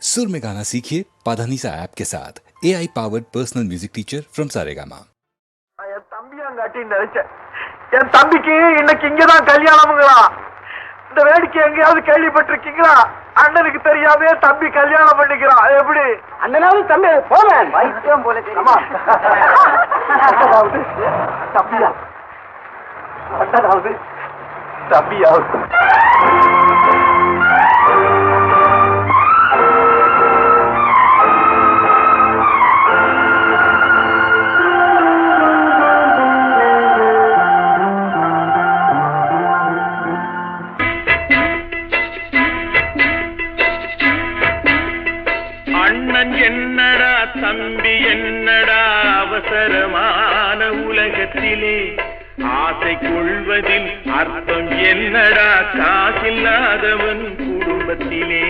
सुर में गाना सीखिए पाधानीसा ऐप के साथ AI powered personal music teacher from Saregama. என் தம்பியாங்காட்டி நினைச்சேன். என் தம்பிக்கு இன்னைக்கு இங்கதான் கல்யாணம்ங்களா? இந்த வேடிக்கை எங்கேயாவது கேள்விப்பட்டிருக்கீங்களா? அண்ணனுக்கு தெரியாமே தம்பி கல்யாணம் பண்ணிக்கிறான். எப்படி அண்ணனாவது தம்பி போவேன் வைத்தியம் போல தெரியுமா? தம்பியா அண்ணனாவது தம்பியாவது என்னடா தம்பி என்னடா அவசரமான உலகத்திலே ஆசை கொள்வதில் அர்த்தம் என்னடா காசில்லாதவன் குடும்பத்திலே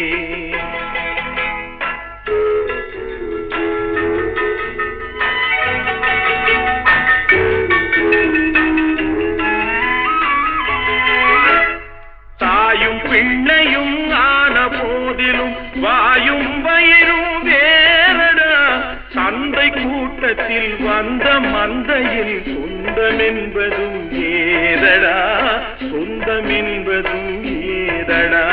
தாயும் பிள்ளையும் ஆன போதிலும் வாயும் வயிறும் வேறடா சந்தை கூட்டத்தில் வந்த மந்தையில் சொந்தம் என்பதும் ஏதடா சொந்தம் என்பதும் ஏதடா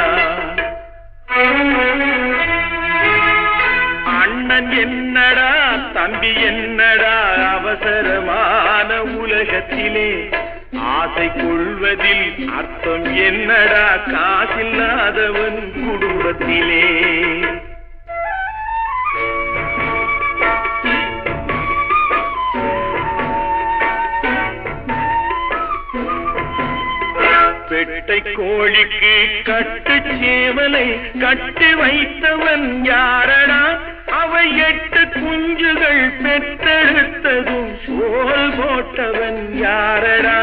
அண்ணன் என்னடா தம்பி என்னடா அவசரமான உலகத்திலே ஆசை கொள்வதில் அர்த்தம் என்னடா காசில்லாதவன் குடும்பத்திலே பெட்டை கோழிக்கு கட்டு சேவலை கட்டி வைத்தவன் யாரடா அவை 8 குஞ்சுகள் பெற்றெடுத்ததும் சோல் போட்டவன் யாரடா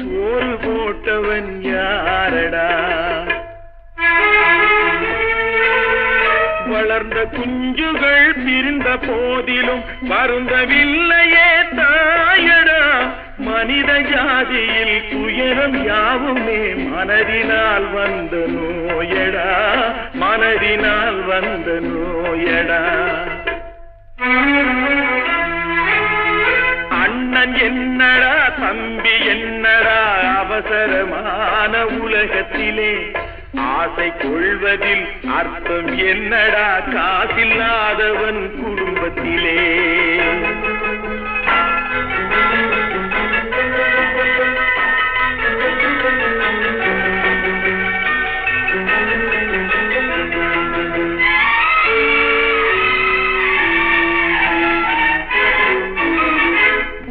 சோல் போட்டவன் யாரடா வளர்ந்த குஞ்சுகள் பிரிந்த போதிலும் வருந்தவில்லையே தாயடா மனித ஜாதியில் துயரம் யாவுமே மனதினால் வந்த நோயடா மனதினால் வந்த நோயடா அண்ணன் என்னடா தம்பி என்னடா அவசரமான உலகத்திலே ஆசை கொள்வதில் அர்த்தம் என்னடா காசில்லாதவன் குடும்பத்திலே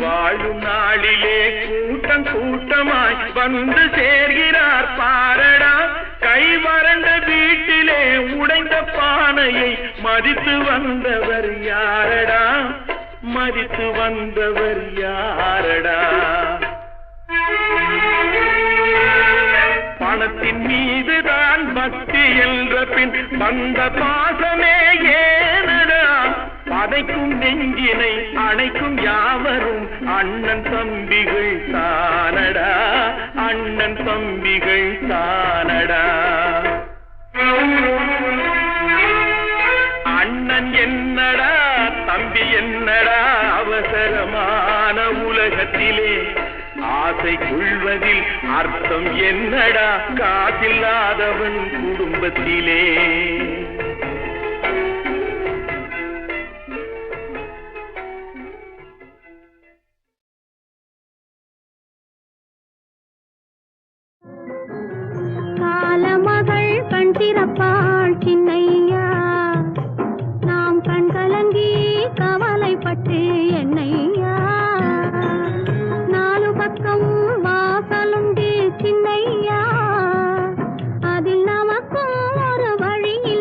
வாழும் நாளிலே கூட்டம் கூட்டமாய் வந்து சேர்கிறார் பாரடா கை வறண்ட வீட்டிலே உடைந்த பானையை மதித்து வந்தவர் யாரடா மதித்து வந்தவர் யாரடா பணத்தின் மீதுதான் பக்தி என்ற பின் வந்த பாசமே ஏனடா பதைக்கும் நெஞ்சினை அணைக்கும் யாவரும் அண்ணன் தம்பிகள் தானடா அண்ணன் தம்பிகள் தானடா அண்ணன் என்னடா தம்பி என்னடா அவசரமான உலகத்திலே ஆசை கொள்வதில் அர்த்தம் என்னடா காசில்லாதவன் குடும்பத்திலே காலமகள் கண் திறப்பாள் சின்னையா நாம் கண் கலங்கி கவலைப்பட்டு என்னையா நாலு பக்கம் வாசலுண்டு சின்னையா அதில் நமக்கும் ஒரு வழியில்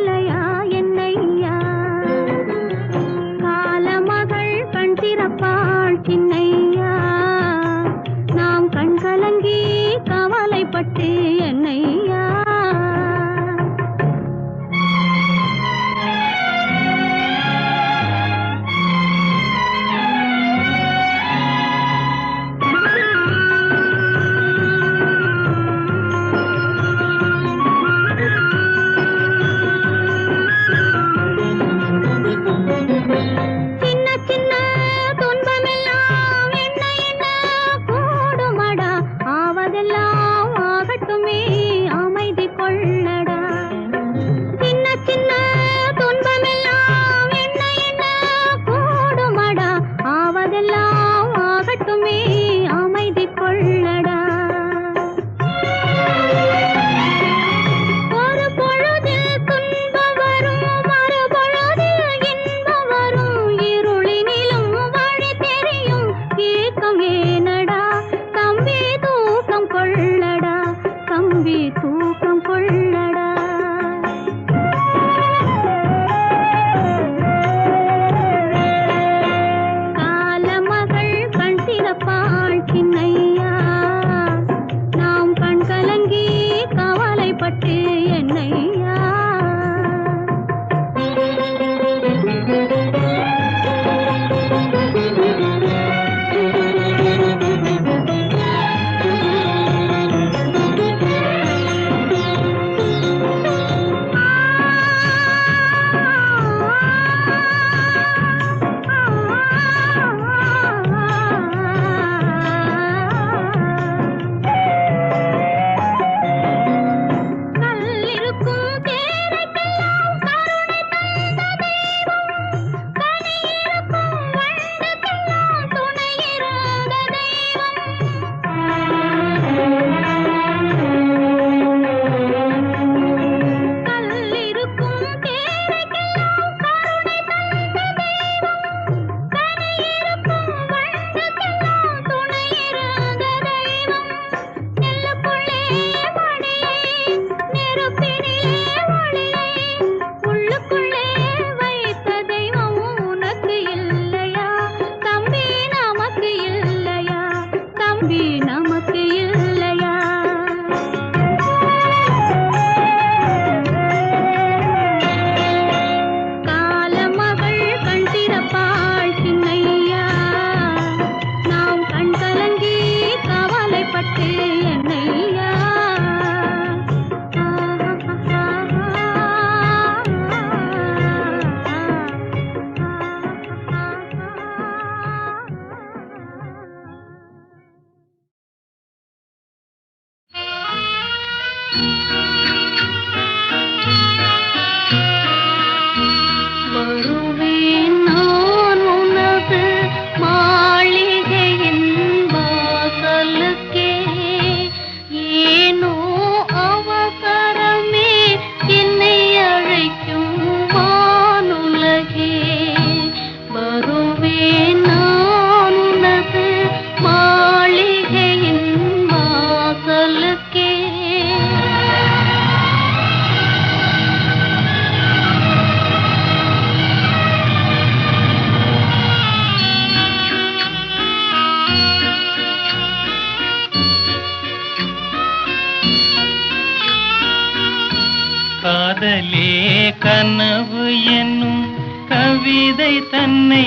கனவு என்னும் கவிதை தன்னை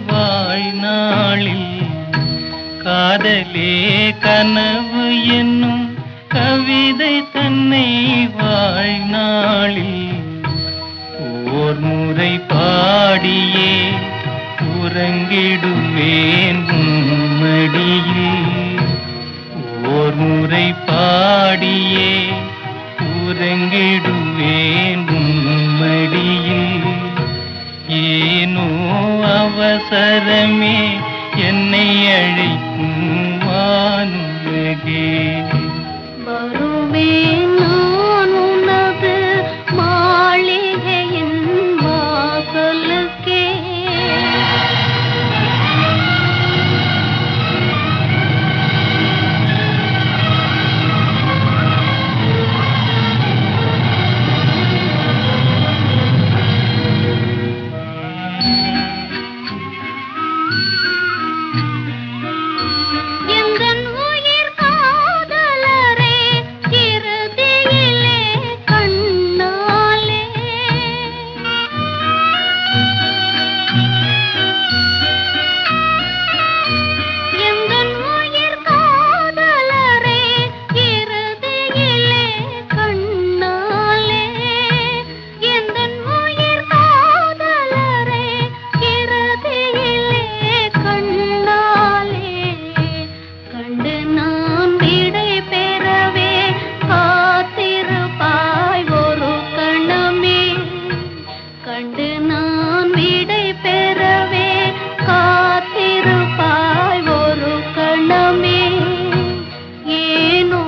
வாழ்நாளில் காதலே கனவு என்னும் கவிதை தன்னை வாழ்நாளில் ஓர் முறை பாடியே உறங்கிடுவேன் உம்மடியில் ஓர் முறை பாடியே உறங்கிடுவேன் உம்மடியில் ஏனோ அவசரமே என்னை அழைக்கும் வானுலகே வருவேன் நான் உனது மாளிகையின் வாசலுக்கே எந்தன் உயிர் காதலரே இறுதியிலே கண்ணாலே எந்தன் உயிர் காதலரே இறுதியிலே கண்ணாலே எந்தன் உயிர் காதலரே இறுதியிலே கண்ணாலே கண்டு நான் விடை பெறவே காத்திருப்பாய் ஒரு கணமே கண்டு நான் விடை பெறவே காத்திருப்பாய் ஒரு கணமே ஏனோ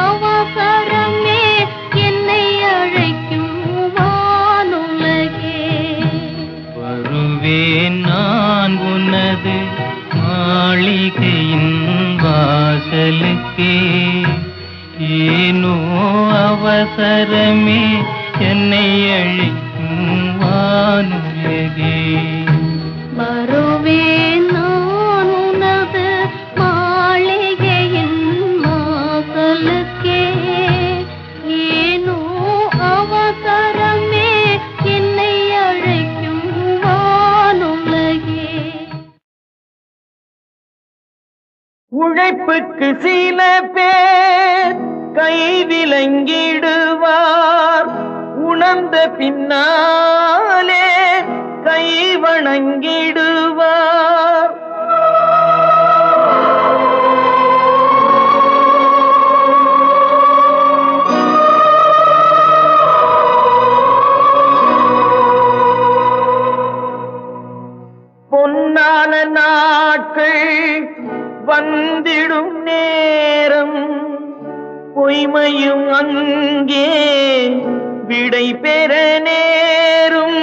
அவசரமே என்னை அழைக்கும் வானுலகே வருவேன் நான் உனது மாளிகையின் வாசலுக்கே ஏனோ அவசரமே என்னை அழைக்கும் வானுலகே வருவேன் நான் உனது மாளிகையின் வாசலுக்கே ஏனோ அவசரமே என்னை அழைக்கும் வானுலகே உழைப்புக்கு சில பேர் கை விலங்கிடுவார் உணர்ந்த பின்னாலே கை வணங்கிடுவார் பொன்னான நாட்கள் வந்திடும் நேரம் பொய்மையும் அங்கே விடை பெற நேரும்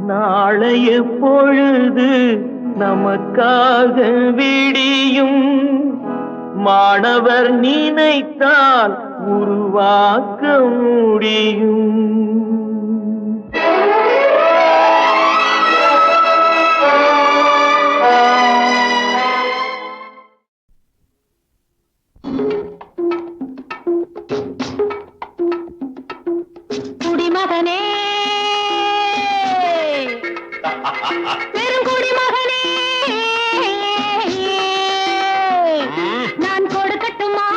நாளைய பொழுது நமக்காக விடியும் மாணவர் நினைத்தால் உருவாக்க முடியும் குடிமகனே பெருங்குடிமகனே நான் கொடுக்கட்டுமா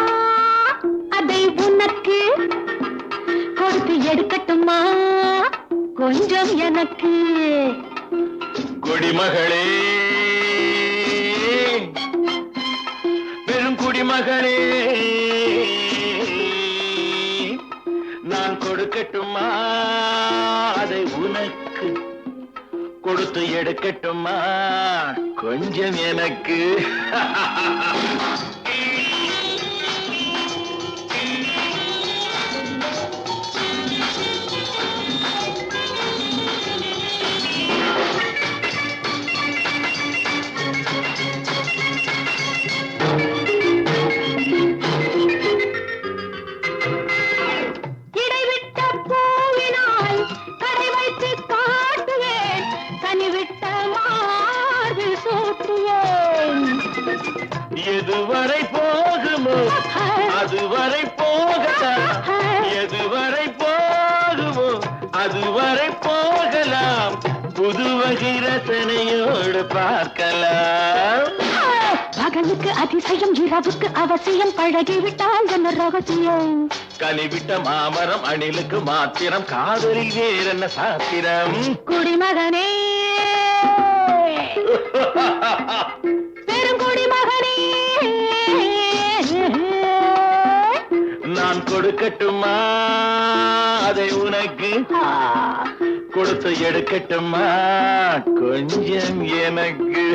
அதை உனக்கு கொடுத்து எடுக்கட்டுமா கொஞ்சம் எனக்கு குடிமகளே பெருங்குடிமகளே நான் கொடுக்கட்டுமா அதை உனக்கு கொடுத்து எடுக்கட்டுமா கொஞ்சம் எனக்கு இடைவிட்ட பூவினால் கடை வைத்து எதுவரை போகுமோ அதுவரை போகலாம், எதுவரை போகுமோ அதுவரை போகலாம், புது வகை ரசனையோடு பார்க்கலாம். பகலுக்கு அதிசயம் இரவுக்கு அவசியம் பழகிவிட்டால் என்ன ரகசியம்? கனிவிட்ட மாமரம் அணிலுக்கு மாத்திரம் காதலில் வேறென்ன சாத்திரம்? குடிமகனே பெருங்குடிமகனே நான் கொடுக்கட்டுமா அதை உனக்கு, கொடுத்து எடுக்கட்டுமா கொஞ்சம் எனக்கு?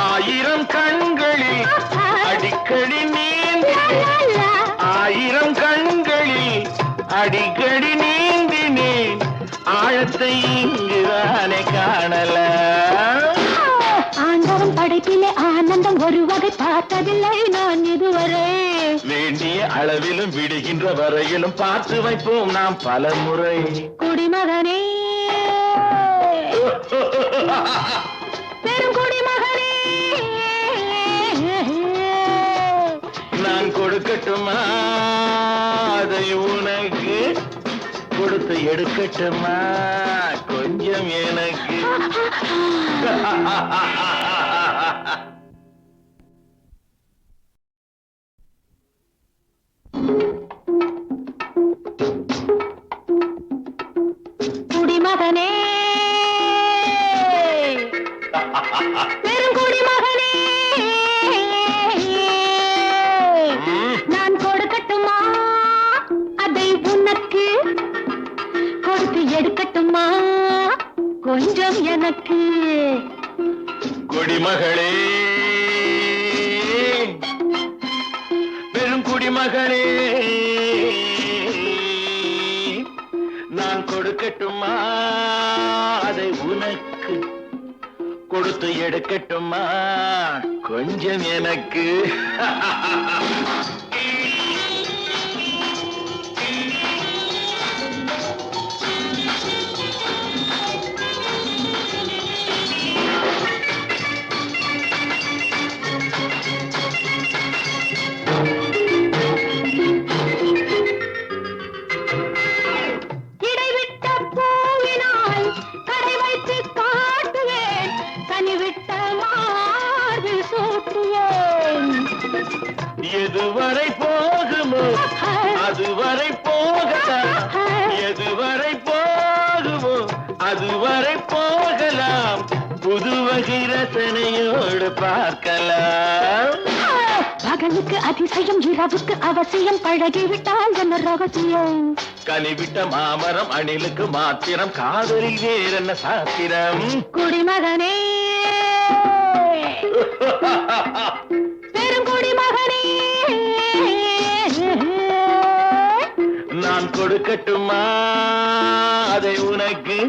ஆயிரம் கண்களில் அடிக்கடி நீந்தினேன், ஆயிரம் கண்களில் அடிக்கடி நீந்தினேன், ஆழத்தை இங்குதானே காணல. ஆண்டவன் படைப்பிலே ஆனந்தம் ஒரு வகை பார்த்ததில்லை நான் இதுவரை. வேண்டிய அளவிலும் விடுகின்ற வரையிலும் பார்த்து வைப்போம் நாம் பல முறை. குடிமகனே பெருங்குடிமகனே நான் கொடுக்கட்டுமா அதை உனக்கு, கொடுத்து எடுக்கட்டுமா கொஞ்சம் எனக்கு? குடிமகனே பெருங்குடிமகனே நான் கொடுக்கட்டுமா அதை உனக்கு, கொடுத்து எடுக்கட்டுமா கொஞ்சம் எனக்கு? குடிமகளே பெருங்குடிமகளே நான் கொடுக்கட்டுமா அதை உனக்கு, கொடுத்து எடுக்கட்டுமா கொஞ்சம் எனக்கு? இடைவிட்ட பூவினால் கடை வைத்து காட்டுவேன், கனிவிட்ட மார்பில் சூட்டுவேன். எதுவரை போகுமோ அதுவரை போகலாம், எதுவரை போகுமோ அதுவரை போகலாம், புது வகை ரசனையோடு பார்க்கலாம். பகலுக்கு அதிசயம் இரவுக்கு அவசியம் பழகிவிட்டால் என்ன ரகசியம்? கனிவிட்ட மாமரம் அணிலுக்கு மாத்திரம் காதலில் வேறென்ன சாத்திரம்? குடிமகனே பெருங்குடிமகனே நான் கொடுக்கட்டுமா அதை உனக்கு,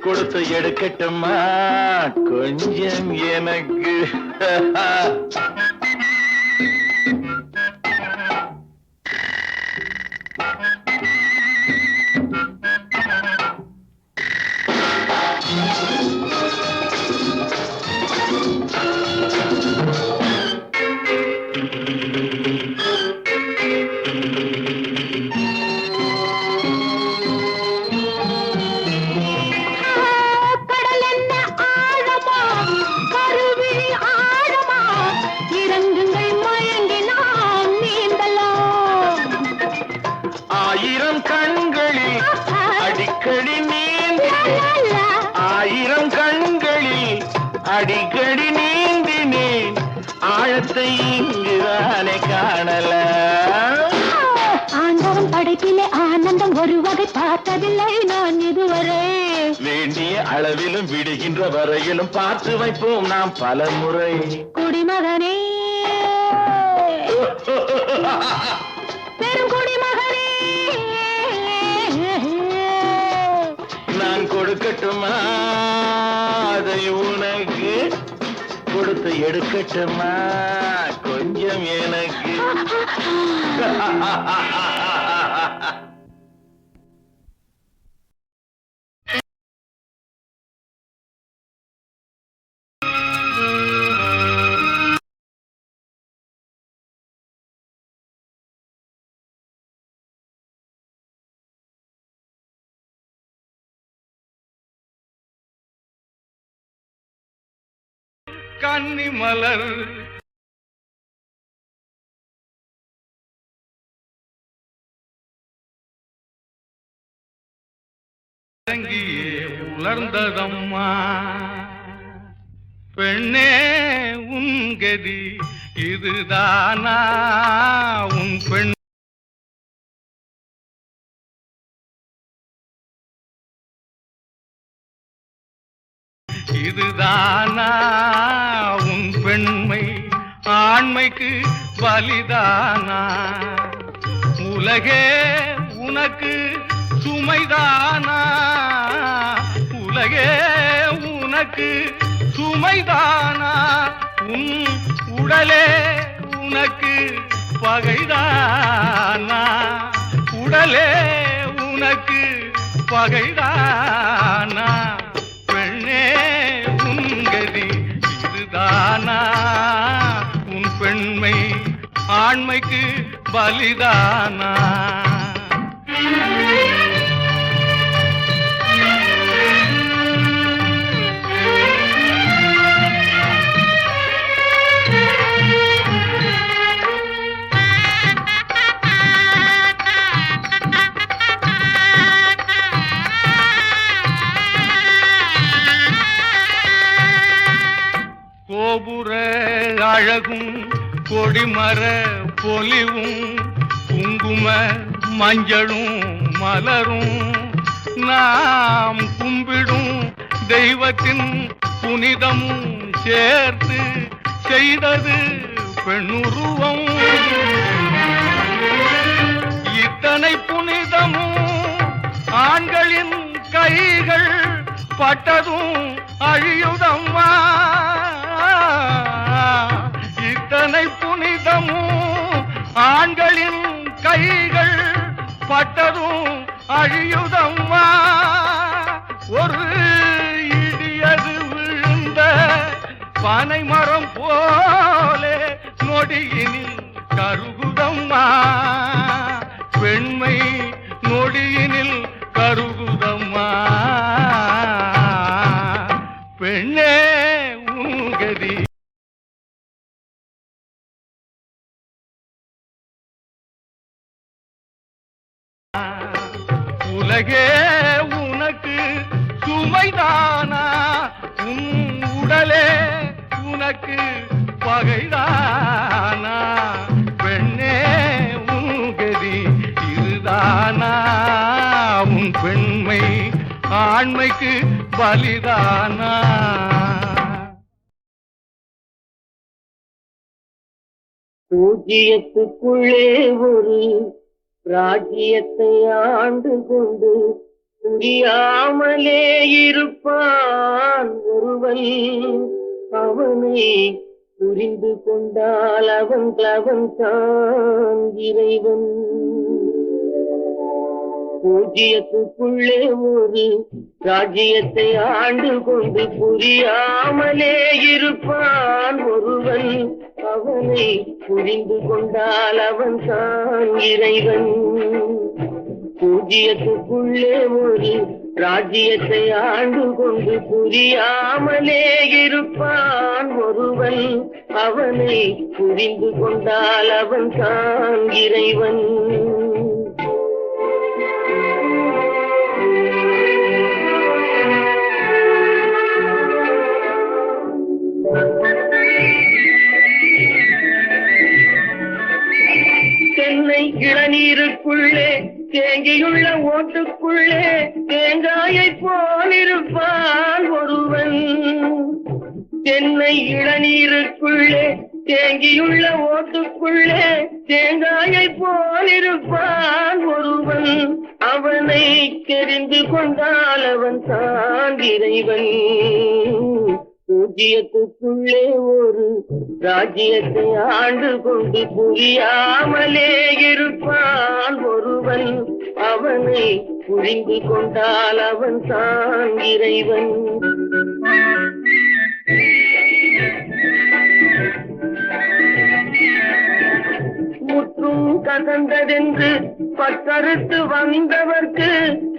கொடுத்து எடுக்கட்டுமா கொஞ்சம் எனக்கு? கடல் என்ன ஆழமா, கருவி ஆழமா, இறங்குங்கள் மயங்கி நாம் நீந்தலாம். ஆயிரம் கண்களில் அடிக்கடி நீந்தினேன், ஆயிரம் கண்களில் அடிக்கடி நீந்தினேன், ஆழத்தை இங்குதானே காணல. ஆண்டவன் படைப்பிலே ஆனந்தம் ஒரு வகை பார்த்ததில்லை நான் இதுவரை. அளவிலும் விடுகின்ற வரையிலும் பார்த்து வைப்போம் நாம் பல முறை. குடிமகனே பெரும் குடிமகனே நான் கொடுக்கட்டுமா அதை உனக்கு, கொடுத்து எடுக்கட்டுமா கொஞ்சம் எனக்கு? கன்னி மலர் உலர்ந்ததம்மா பெண்ணே உன் கதி இதுதானா? உன் பெண் இதுதானா? உன் பெண்மை ஆண்மைக்கு பலிதானா? உலகே உனக்கு சுமைதானா? உலகே உனக்கு சுமைதானா? உன் உடலே உனக்கு பகைதானா? உடலே உனக்கு பகைதானா? பெண்ணே உன் கதி இதுதானா? உன் பெண்மை ஆண்மைக்கு பலிதானா? கோபுர அழகும் கொடிமர பொலிவும் குங்கும மஞ்சளும் மலரும் நாம் கும்பிடும் தெய்வத்தின் புனிதமும் சேர்த்து செய்தது பெண்ணுருவம். இத்தனை புனிதமும் ஆண்களின் கைகள் பட்டதும் அழியுதம்மா. இத்தனை புனிதமும் ஆண்களின் கைகள் பட்டதும் அழியுதம்மா. ஒரு இடியது விழுந்த பனை மரம் போலே நொடியினில் கருகுதம்மா. பெண்மை நொடியினில் கருகுதம்மா. பெண்ணே உன் கதி உலகே உனக்கு சுமைதானா? உன் உடலே உனக்கு பகைதானா? பெண்ணே உன் கதி இதுதானா? உன் பெண்மை ஆண்மைக்கு பலிதானா? பூஜ்ஜியத்துக்குள்ளே ஒரு ராஜ்யத்தை ஆண்டு கொண்டு புரியாமலே இருப்பான் ஒருவன். அவனை புரிந்து கொண்டால் அவன் தான் இறைவன். பூஜ்ஜியத்துக்குள்ளே ஒரு ராஜ்யத்தை ஆண்டு கொண்டு புரியாமலே இருப்பான் ஒருவன். அவனை புரிந்து கொண்டால் அவன் தான் இறைவன். பூஜ்ஜியத்துக்குள்ளே ஒரு ராஜ்யத்தை ஆண்டு கொண்டு புரியாமலே இருப்பான் ஒருவன். அவனை புரிந்து கொண்டால் அவன் தான் இறைவன். தென்னை இளநீருக்குள்ளே தேங்கியுள்ள ஓட்டுக்குள்ளே தேங்காயை போலிருப்பான் ஒருவன். தென்னை இளநீருக்குள்ளே தேங்கியுள்ள ஓட்டுக்குள்ளே தேங்காயை போலிருப்பான் ஒருவன். அவனை தெரிந்து கொண்டால் அவன் தான் இறைவன். பூஜ்ஜியத்துக்குள்ளே ஒரு ராஜ்யத்தை ஆண்டு கொண்டு புரியாமலே இருப்பான் ஒருவன். அவனை புரிந்து கொண்டால் அவன் தான் இறைவன். முற்றும் கசந்ததென்று பற்றறுத்து வந்தவர்க்கு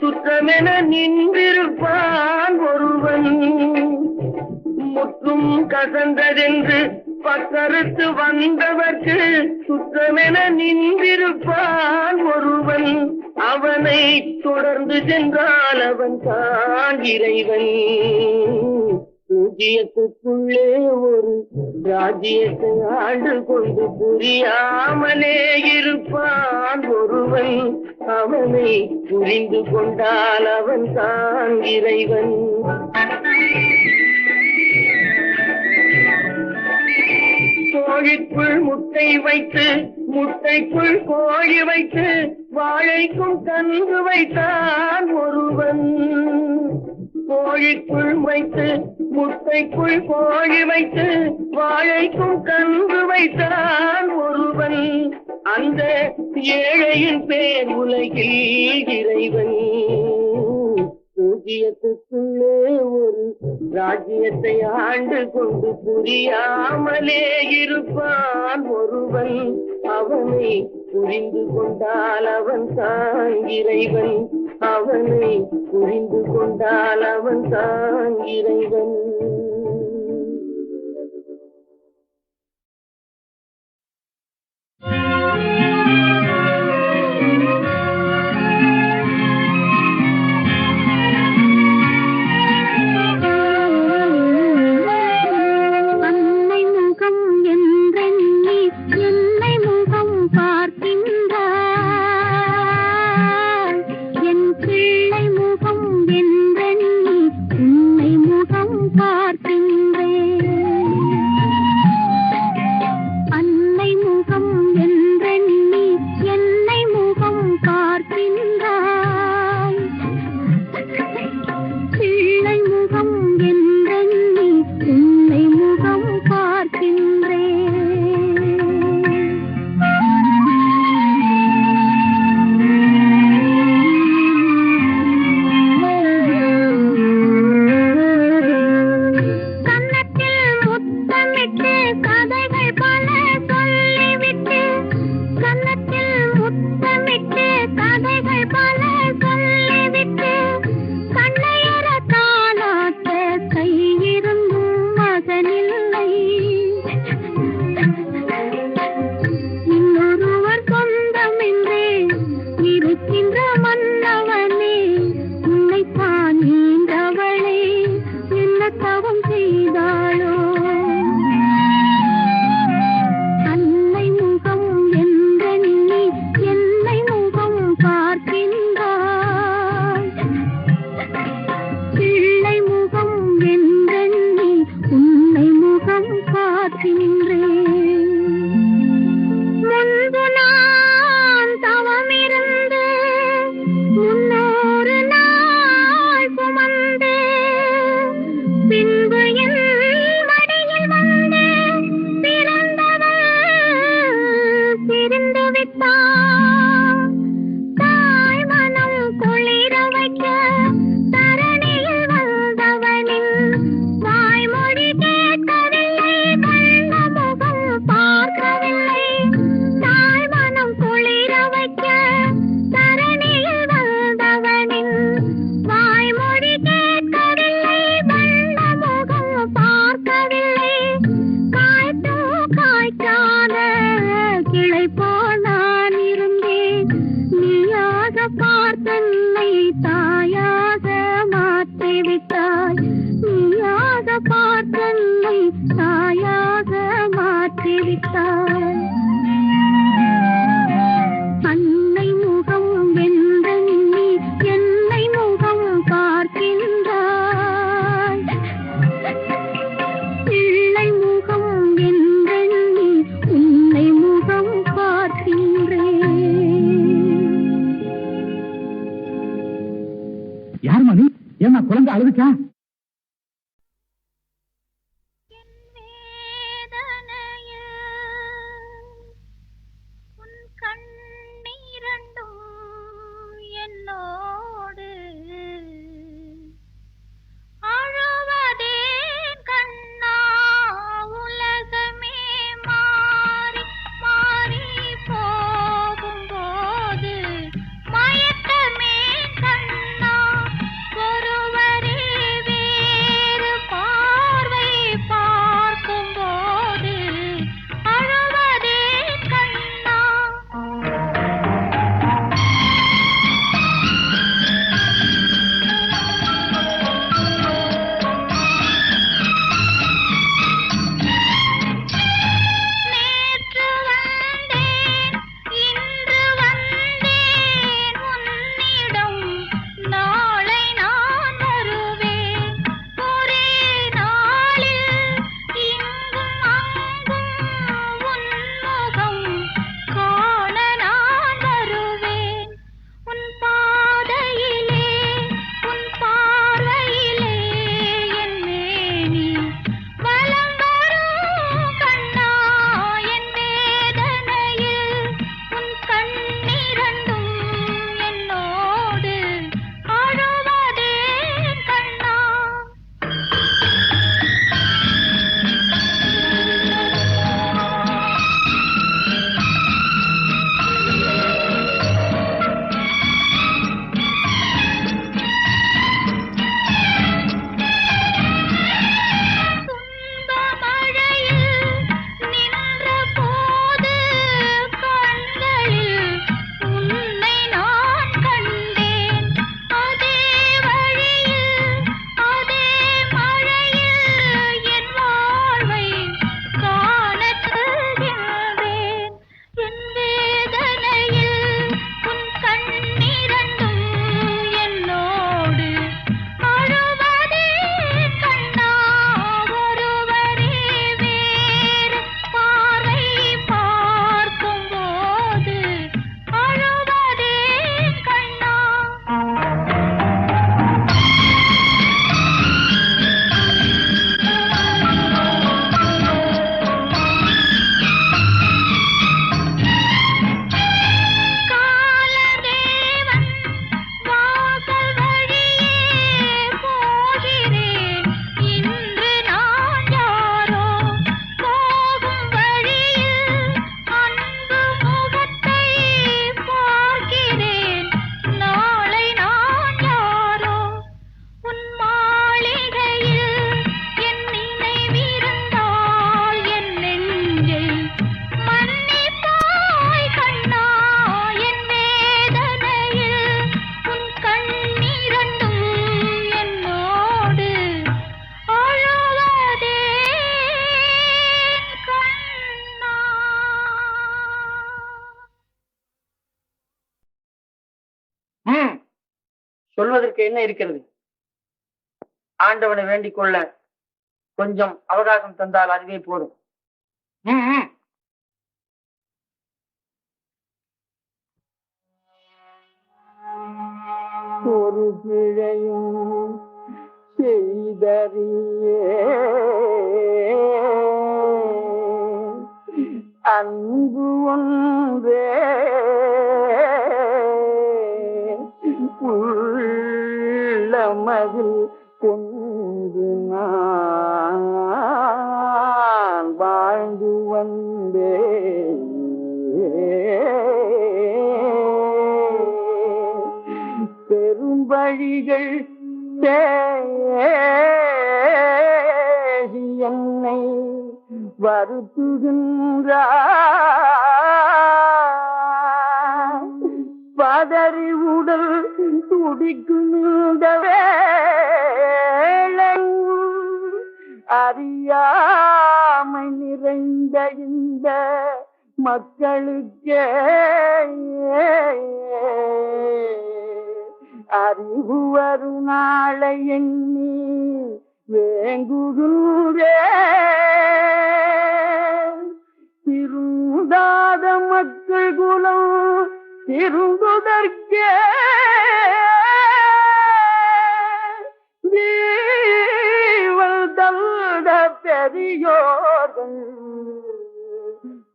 சுற்றமென நின்றிருப்பான் ஒருவன். முற்றும் கசந்ததென்று பற்றறுத்து வந்தவர்க்கு சுற்றமென நின்றிருப்பான் ஒருவன். அவனை தொடர்ந்து சென்றால் அவன் தான் இறைவன். பூஜ்ஜியத்துக்குள்ளே ஒரு ராஜ்யத்தை ஆண்டு கொண்டு புரியாமலே இருப்பான் ஒருவன். அவனை புரிந்து கொண்டால் அவன் தான் இறைவன். கோழிக்குள் முட்டை வைத்து முட்டைக்குள் கோழி வைத்து வாழைக்கும் கன்று வைத்தான் ஒருவன். கோழிக்குள் வைத்து முட்டைக்குள் கோழி வைத்து வாழைக்கும் கன்று வைத்தான் ஒருவன். அந்த ஏழையின் பேர் உலகில் இறைவன். பூஜ்ஜியத்துக்குள்ளே ஒரு ராஜ்யத்தை ஆண்டு கொண்டு புரியாமலே இருப்பான் ஒருவன். அவனை புரிந்து கொண்டால் அவன் தான் இறைவன். அவனை புரிந்து கொண்டால் அவன் தான் இறைவன். அன்னை முகம் என்றெண்ணி குழந்தை அழுதுச்சா? என்னோடு சொல்வதற்கு என்ன இருக்கிறது? ஆண்டவனை வேண்டிக் கொள்ள கொஞ்சம் அவகாசம் தந்தால் அதுவே போதும். ஒரு பிழையும் செய்தறியே அன்பு ஒன்றே உள்ளமதில் கொண்டு நான் வாழ்ந்து வந்தேன். பெரும்பழிகள் தேடி என்னை வருத்துகின்றார். பதறி உடல் துடிக்குந்தவே அறியாமை நிறைந்த இந்த மக்களுக்கே அறிவு வரும் நாளை எண்ணி வேங்குகின்றே. திருந்தாத மக்கள் குலம் திருந்துதற்கே பெரியோர்கள்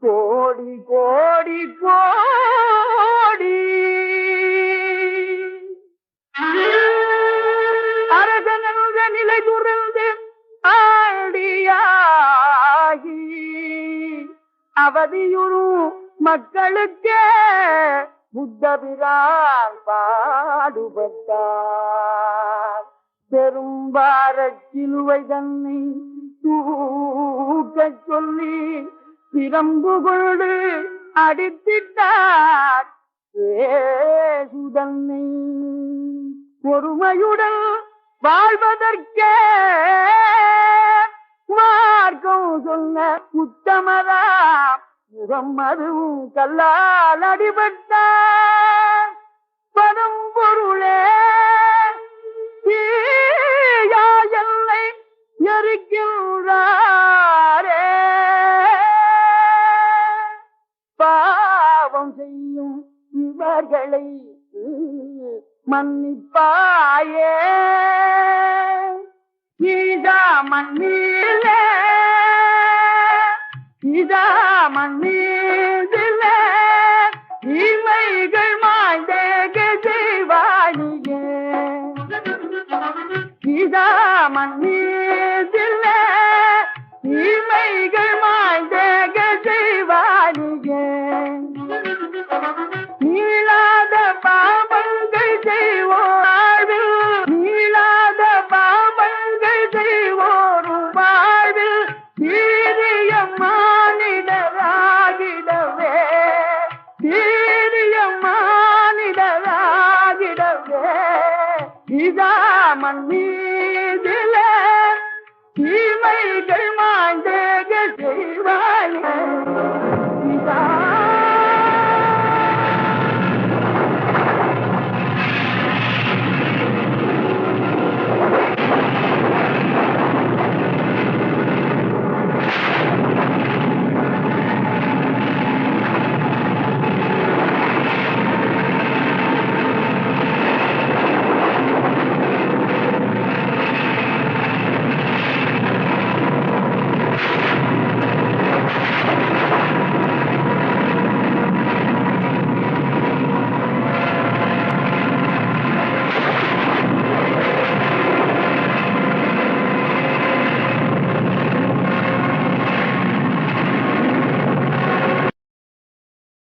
கோடி கோடி கோடி அரசனந்த நிலை துறந்து ஆடியாகி அவதியுறும் மக்களுக்கே புத்தபிரான் பாடுபட்டார். பெரும்பாரச் சிலுவை தன்னை தூக்கச் சொல்லி பிரம்பு கொண்டு அடித்திட்டார் ஏசுதன்னை. பொறுமையுடன் வாழ்வதற்கே மார்க்கம் சொன்ன உத்தமராம் முகம்மதுவும் கல்லால் அடிபட்டார். பரம்பொருளே தீயா என்னை எரிக்கின்றாரே, பாவம் செய்யும் இவர்களை மன்னிப்பாயே. இதா மண்ணிலே இதா மண்ணிலே இமைகள் மாய்ந்தேக செய்வானியே. இதா மண்ணிலே இமைகள் மாய்ந்தேக செய்வானியே. நீளாத பாவங்கள் செய்வோர்கள் நீளாத பாவங்கள் செய்வோரும் வாழ்வில் சீரிய மானிடராகிடவே சீரிய மானிடராகிடவே. இதா மண்ணி